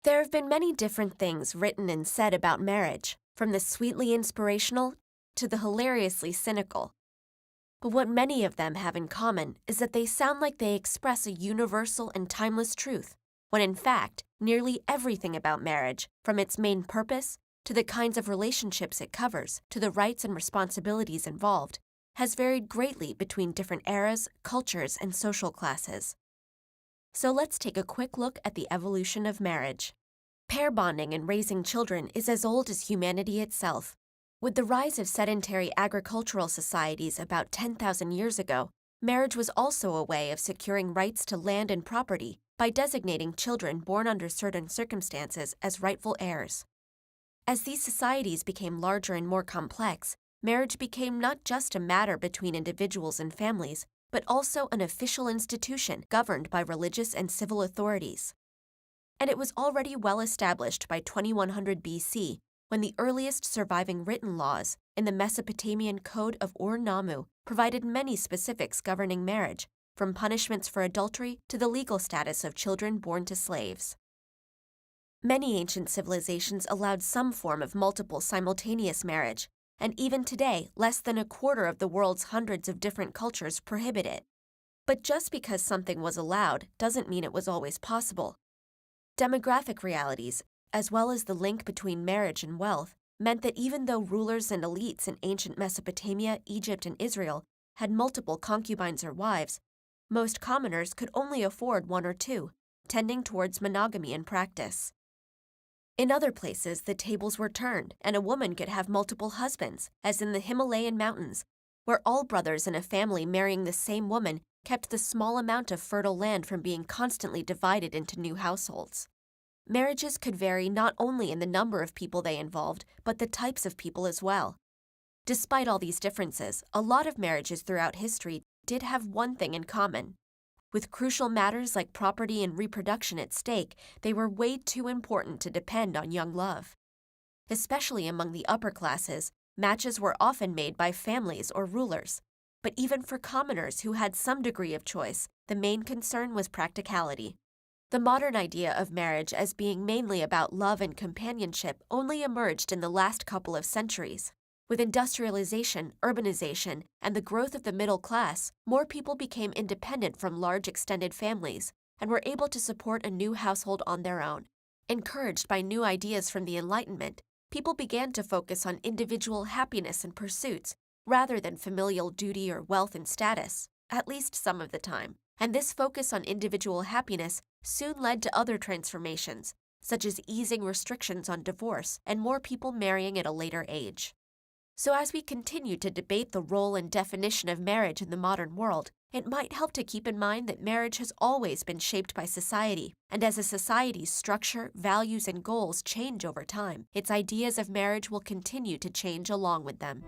There have been many different things written and said about marriage, from the sweetly inspirational to the hilariously cynical. But what many of them have in common is that they sound like they express a universal and timeless truth, when in fact, nearly everything about marriage, from its main purpose to the kinds of relationships it covers to the rights and responsibilities involved, has varied greatly between different eras, cultures, and social classes. So let's take a quick look at the evolution of marriage. Pair bonding and raising children is as old as humanity itself. With the rise of sedentary agricultural societies about 10,000 years ago, marriage was also a way of securing rights to land and property by designating children born under certain circumstances as rightful heirs. As these societies became larger and more complex, marriage became not just a matter between individuals and families, but also an official institution governed by religious and civil authorities. And it was already well established by 2100 BC, when the earliest surviving written laws in the Mesopotamian Code of Ur-Nammu provided many specifics governing marriage, from punishments for adultery to the legal status of children born to slaves. Many ancient civilizations allowed some form of multiple simultaneous marriage, and even today, less than a quarter of the world's hundreds of different cultures prohibit it. But just because something was allowed doesn't mean it was always possible. Demographic realities, as well as the link between marriage and wealth, meant that even though rulers and elites in ancient Mesopotamia, Egypt, and Israel had multiple concubines or wives, most commoners could only afford one or two, tending towards monogamy in practice. In other places, the tables were turned, and a woman could have multiple husbands, as in the Himalayan mountains, where all brothers in a family marrying the same woman kept the small amount of fertile land from being constantly divided into new households. Marriages could vary not only in the number of people they involved, but the types of people as well. Despite all these differences, a lot of marriages throughout history did have one thing in common. With crucial matters like property and reproduction at stake, they were way too important to depend on young love. Especially among the upper classes, matches were often made by families or rulers. But even for commoners who had some degree of choice, the main concern was practicality. The modern idea of marriage as being mainly about love and companionship only emerged in the last couple of centuries. With industrialization, urbanization, and the growth of the middle class, more people became independent from large extended families and were able to support a new household on their own. Encouraged by new ideas from the Enlightenment, people began to focus on individual happiness and pursuits rather than familial duty or wealth and status, at least some of the time. And this focus on individual happiness soon led to other transformations, such as easing restrictions on divorce and more people marrying at a later age. So as we continue to debate the role and definition of marriage in the modern world, it might help to keep in mind that marriage has always been shaped by society, and as a society's structure, values, and goals change over time, its ideas of marriage will continue to change along with them.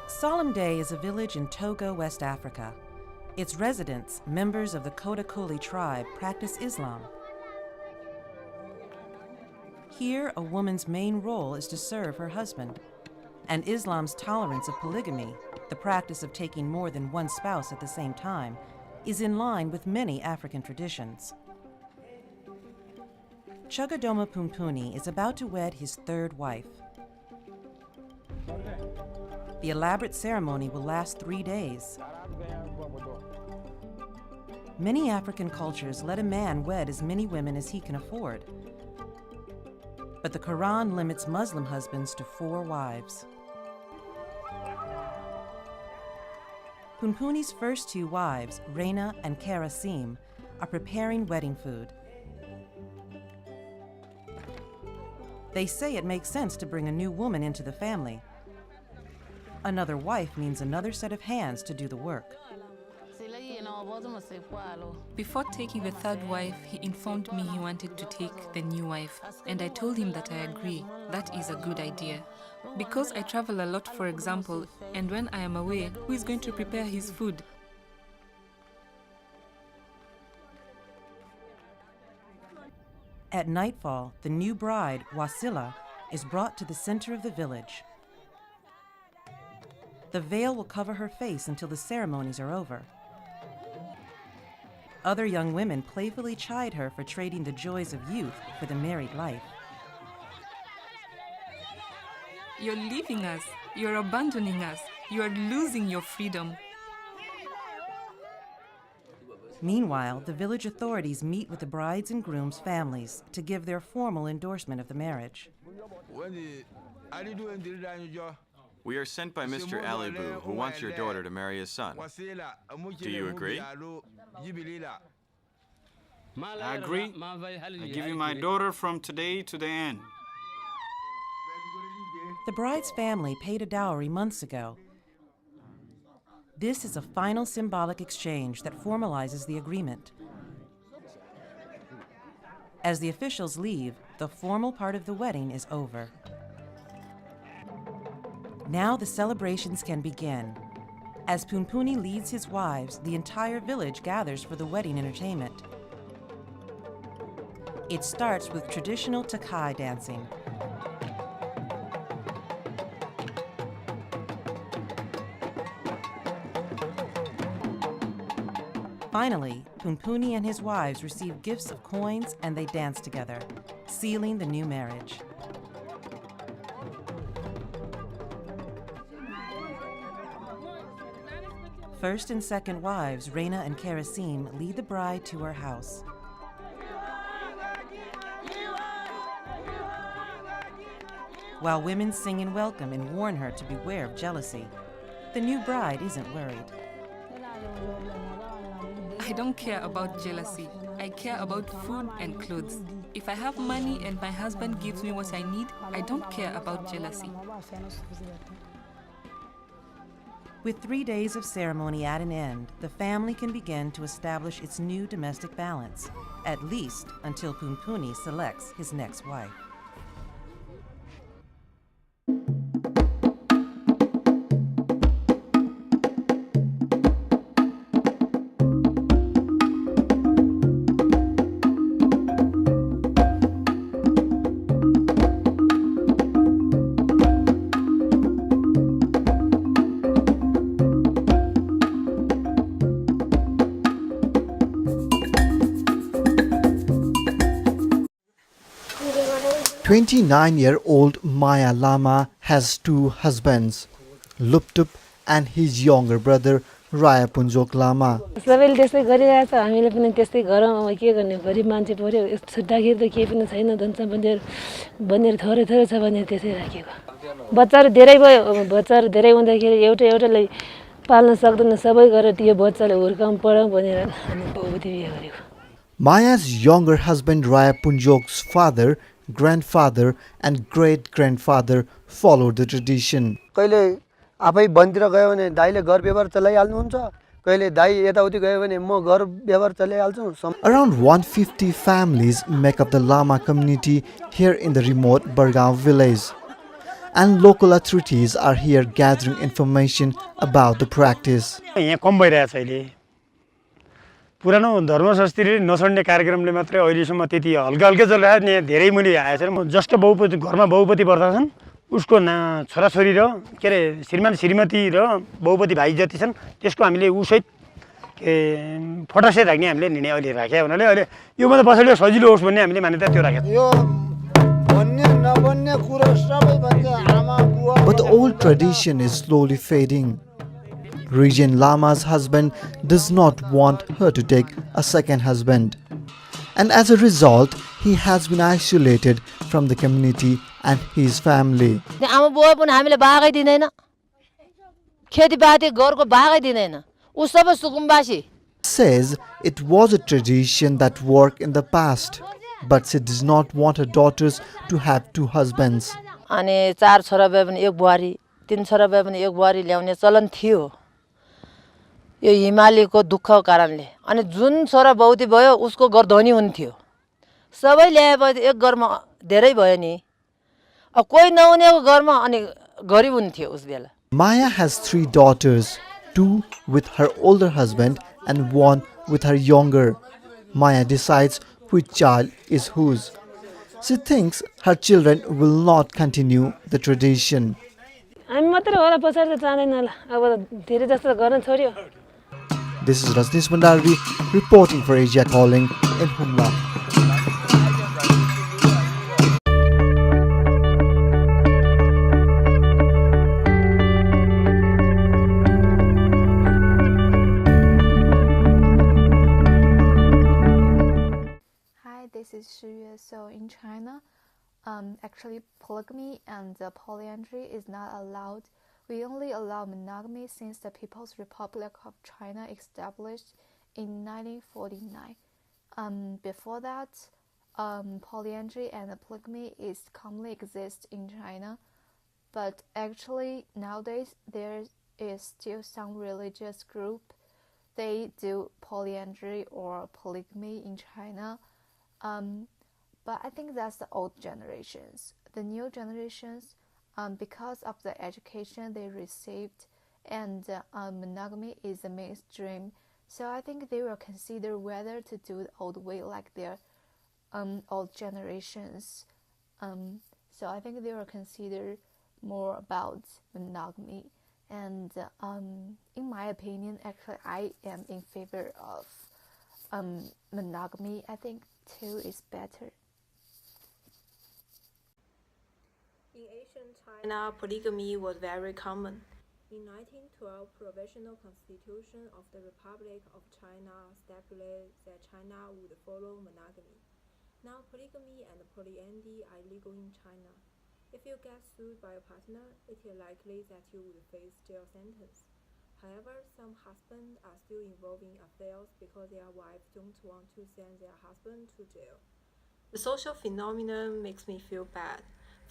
Solemn Day is a village in Togo, West Africa. Its residents, members of the Kodakoli tribe, practice Islam. Here, a woman's main role is to serve her husband. And Islam's tolerance of polygamy, the practice of taking more than one spouse at the same time, is in line with many African traditions. Chugadoma Pumpuni is about to wed his third wife. The elaborate ceremony will last 3 days. Many African cultures let a man wed as many women as he can afford. But the Quran limits Muslim husbands to 4 wives. Pumpuni's first 2 wives, Reina and Karasim, are preparing wedding food. They say it makes sense to bring a new woman into the family. Another wife means another set of hands to do the work. Before taking the third wife, he informed me he wanted to take the new wife, and I told him that I agree. That is a good idea. Because I travel a lot, for example, and when I am away, who is going to prepare his food? At nightfall, the new bride, Wasila, is brought to the center of the village. The veil will cover her face until the ceremonies are over. Other young women playfully chide her for trading the joys of youth for the married life. You're leaving us. You're abandoning us. You are losing your freedom. Meanwhile, the village authorities meet with the bride's and groom's families to give their formal endorsement of the marriage. We are sent by Mr. Alibu, who wants your daughter to marry his son. Do you agree? I agree. I give you my daughter from today to the end. The bride's family paid a dowry months ago. This is a final symbolic exchange that formalizes the agreement. As the officials leave, the formal part of the wedding is over. Now the celebrations can begin. As Punpuni leads his wives, the entire village gathers for the wedding entertainment. It starts with traditional Takai dancing. Finally, Punpuni and his wives receive gifts of coins and they dance together, sealing the new marriage. First and second wives, Reina and Karasim, lead the bride to her house. While women sing in welcome and warn her to beware of jealousy, the new bride isn't worried. I don't care about jealousy. I care about food and clothes. If I have money and my husband gives me what I need, I don't care about jealousy. With 3 days of ceremony at an end, the family can begin to establish its new domestic balance, at least until Punpuni selects his next wife. "29-year-old Maya Lama has two husbands, Luptup and his younger brother Raya Punjok Lama. सबैले त्यस्तै गरिरहेछ हामीले पनि त्यस्तै गरौँ के गर्ने गरिब मान्छे पर्यो छुट्टाखेरि त केही पनि छैन धन सम्पत्तिहरु भनेर थोरै थोरै छ भनेर त्यसै राखेको बच्चाहरु धेरै भयो बच्चाहरु धेरै हुँदाखेरि एउटालाई पाल्न सक्दैन सबै गरेर त्यो बच्चाले हुर्काउँ पढाउँ भनेर हामी बहुमती बिहे गरेको Maya's younger husband Raya Punjok's father, grandfather and great-grandfather followed the tradition. कहिले आफै बन्तिर गयो भने दाइले घर व्यवहार चलाइहाल्नु हुन्छ कहिले दाइ यताउति गयो भने म घर व्यवहार चलाइहाल्छु Around 150 families make up the Lama community here in the remote Bargaon village. And local authorities are here gathering information about the practice. यहाँ कम भइरहेछ अहिले पुरानो धर्म संस्कृति नछोड्ने कार्यक्रमले मात्रै अहिलेसम्म त्यति हल्का हल्का चलिरहेछ नि धेरै मुली आएछ म जस्ट बहुपति घरमा बहुपति पर्दा छन् उसको छोराछोरी र के रे श्रीमान श्रीमती र बहुपति भाइ जति छन् त्यसको हामीले उसैत फटासे राख्ने हामीले निर्णय अहिले राखे हुनाले अहिले यो मात्र बसेर सजिलो होस् भन्ने हामीले मान्यता त्यो राखेको यो भन्ने नभन्ने कुरा सबै भन्छ आमा बुवा But the old tradition is slowly fading. Region Lama's husband does not want her to take a second husband. And as a result, he has been isolated from the community and his family. आमा बुवा पनि हामीले भागै दिदैन खेतीपाती घरको भागै दिदैन उ सबै सुकुम्बासी Says it was a tradition that worked in the past, but she does not want her daughters to have two husbands. अनि चार छोरा भए पनि एक बुहारी 3 छोरा भए पनि एक बुहारी ल्याउने चलन थियो यो हिमालीको दुःखको कारणले अनि जुन छोरा बहुती भयो उसको घर धनी हुन्थ्यो सबै ल्याएपछि एक घरमा धेरै भयो नि अब कोही नहुनेको घरमा अनि गरिब हुन्थ्यो उस बेला Maya has 3 daughters, 2 with her older husband and 1 with her younger. Maya decides which child is whose. She thinks her children will not continue the tradition. हामी मात्र होला पछाडि त चाहदैन होला अब धेरै जस्तो गर्न छोड्यो This is Rajneesh Bhandari reporting for Asia Calling in Humla. Hi, this is Shi Yue. So in China, actually polygamy and polyandry is not allowed. We only allow monogamy since the People's Republic of China established in 1949. Before that, polyandry and polygamy is commonly exist in China, but actually nowadays there is still some religious group they do polyandry or polygamy in China. But I think that's the old generations. The new generations, because of the education they received and monogamy is the mainstream, so I think they will consider whether to do the old way like their old generations. So I think they will consider more about monogamy. And in my opinion, actually, I am in favor of monogamy. I think 2 is better. In ancient China, polygamy was very common. In 1912, Provisional Constitution of the Republic of China stipulated that China would follow monogamy. Now, polygamy and polyandry are legal in China. If you get sued by a partner, it is likely that you would face jail sentence. However, some husbands are still involved in affairs because their wives don't want to send their husband to jail. The social phenomenon makes me feel bad.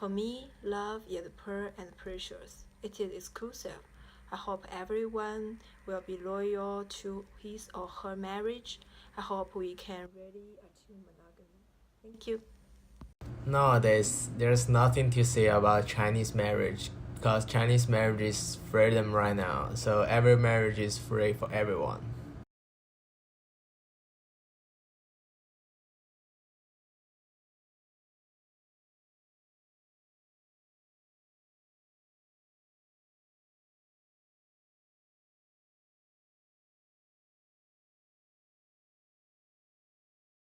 For me, love is pure and precious. It is exclusive. I hope everyone will be loyal to his or her marriage. I hope we can really achieve monogamy. Thank you. Nowadays, there's nothing to say about Chinese marriage because Chinese marriage is freedom right now, so every marriage is free for everyone.